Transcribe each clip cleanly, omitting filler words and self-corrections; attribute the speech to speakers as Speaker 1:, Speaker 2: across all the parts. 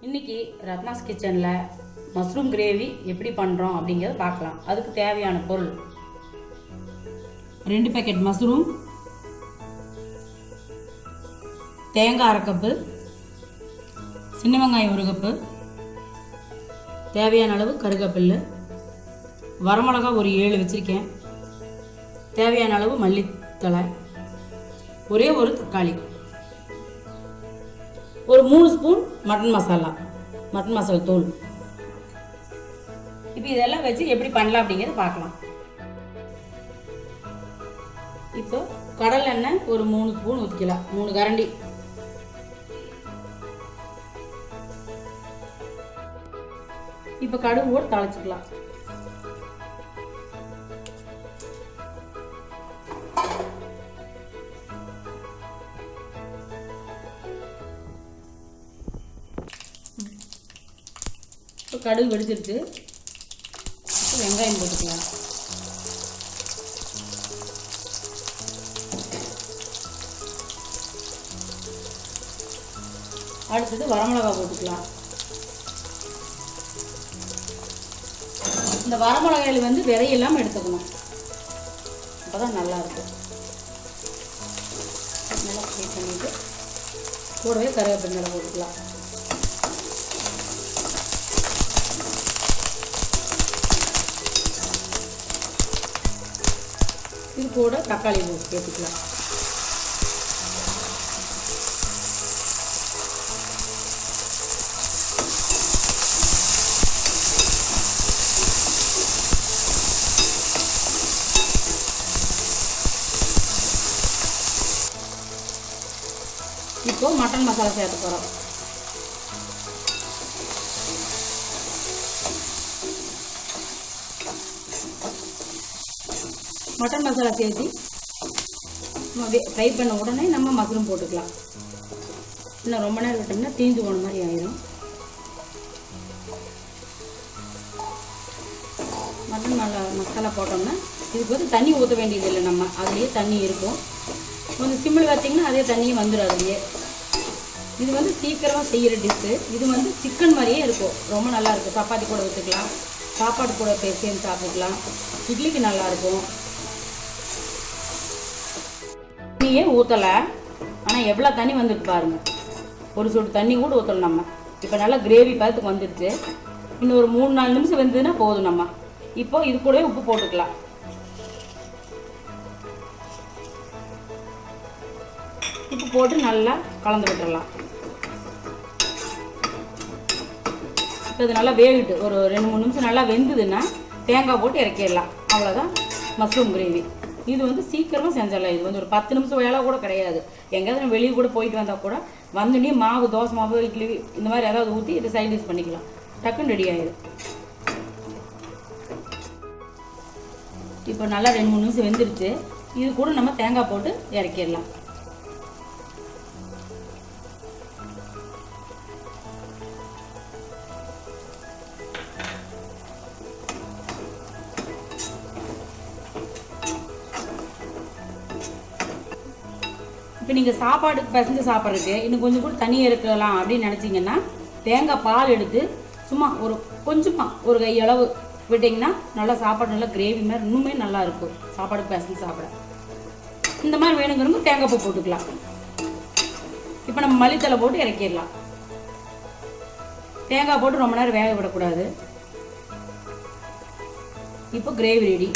Speaker 1: இன்னைக்கு ரத்னாஸ் கிச்சனில் mushroom gravy எப்படி பண்ணுறோம் அப்படிங்கிறத பார்க்கலாம். அதுக்கு தேவையான பொருள் 2 பேக்கெட் மஷ்ரூம், தேங்காய் 1/2 கப்பு, சின்ன வெங்காயம் 1 கப்பு, தேவையான அளவு கருவேப்பிலை, வரமிளகா ஒரு 7 வச்சுருக்கேன், தேவையான அளவு மல்லித்தழை, ஒரே ஒரு தக்காளி, ஒரு 3 ஸ்பூன் மட்டன் மசாலா தூள். இப்போ இதெல்லாம் வச்சு எப்படி பண்ணலாம் அப்படிங்கிறத பார்க்கலாம். இப்போ கடல் எண்ணெய் ஒரு 3 ஸ்பூன் ஊற்றிக்கலாம், 3 கரண்டி. இப்போ கடுகு போட்டு தாளிச்சுக்கலாம். இப்போ கடுகு வெடிச்சிருச்சு. வெங்காயம் போட்டுக்கலாம். அடுத்தது வரமிளகா போட்டுக்கலாம். இந்த வரமிளகாயில் வந்து விதையெல்லாம் எடுத்துக்கணும், அப்போதான் நல்லா இருக்கும். நல்லா ஃப்ரை பண்ணிட்டு கூடவே கருவேப்பிலை போட்டுக்கலாம். இது கூட தக்காளி சேர்த்துக்கலாம். இப்போ மட்டன் மசாலா சேர்த்து போகிறோம். மட்டன் மசாலா சேர்த்து ஃப்ரை பண்ண உடனே நம்ம மஷ்ரூம் போட்டுக்கலாம். இன்னும் ரொம்ப நேரம் விட்டோம்னா தீஞ்சு போன மாதிரி ஆயிடும். மட்டன் மசாலா போட்டோம்னா இதுக்கு வந்து தண்ணி ஊற்ற வேண்டியது இல்லை, நம்ம அதுலேயே தண்ணி இருக்கும். கொஞ்சம் சிம்மில் வச்சிங்கன்னா அதே தண்ணியும் வந்துடும் அதுலேயே. இது வந்து சீக்கிரமாக செய்கிற டிஷ்ஷு. இது வந்து சிக்கன் மாதிரியே இருக்கும், ரொம்ப நல்லா இருக்கும். சப்பாத்தி கூட வச்சுக்கலாம், சாப்பாடு கூட சேர்ந்து சாப்பிட்டுக்கலாம், இட்லிக்கு நல்லாயிருக்கும். தண்ணியே ஊற்றலை, ஆனால் எவ்வளோ தண்ணி வந்துருக்கு பாருங்கள். ஒரு சொட்டு தண்ணி கூட ஊற்றலை நம்ம. இப்போ நல்லா கிரேவி பார்த்துக்கு வந்துடுச்சு. இன்னும் ஒரு 3-4 நிமிஷம் வெந்ததுன்னா போதும். நம்ம இப்போ இது கூடவே உப்பு போட்டுக்கலாம். உப்பு போட்டு நல்லா கலந்து விட்டுடலாம். இப்போ இது நல்லா வேகிட்டு ஒரு 2-3 நிமிஷம் நல்லா வெந்ததுன்னா தேங்காய் போட்டு இறக்கிடலாம். அவ்வளோதான் மஷ்ரூம் கிரேவி. இது வந்து சீக்கிரமாக செஞ்சிடலாம். இது வந்து ஒரு 10 நிமிஷம் வேலை கூட கிடையாது. எங்கேயாவது வெளியே கூட போயிட்டு வந்தால் கூட வந்துடனே மாவு, தோசை மாவு, இட்லி இந்த மாதிரி ஏதாவது ஊற்றி இதை சைட் டிஷ் பண்ணிக்கலாம். டக்குன்னு ரெடி ஆகிடும். இப்போ நல்லா 2-3 நிமிஷம் வெந்துருச்சு. இது கூட நம்ம தேங்காய் போட்டு இறக்கிடலாம். இப்போ நீங்கள் சாப்பாடுக்கு பசங்க சாப்பிட்றதுக்கு இன்னும் கொஞ்சம் கூட தண்ணி இருக்கலாம் அப்படின்னு நினச்சிங்கன்னா தேங்காய் பால் எடுத்து சும்மா கொஞ்சமாக ஒரு கையளவு விட்டிங்கன்னா நல்லா சாப்பாடு நல்லா கிரேவி மாதிரி இன்னுமே நல்லா இருக்கும். சாப்பாடுக்கு பசங்க சாப்பிட இந்த மாதிரி வேணுங்கிறவங்க தேங்காய் பூ போட்டுக்கலாம். இப்போ நம்ம மல்லித்தழை போட்டு இறக்கிடலாம். தேங்காய் போட்டு ரொம்ப நேரம் வேக விடக்கூடாது. இப்போ கிரேவி ரெடி.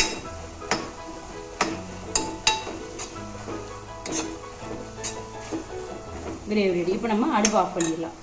Speaker 1: Gravy ready. இப்போ நம்ம அடுப்பு ஆஃப் பண்ணிடலாம்.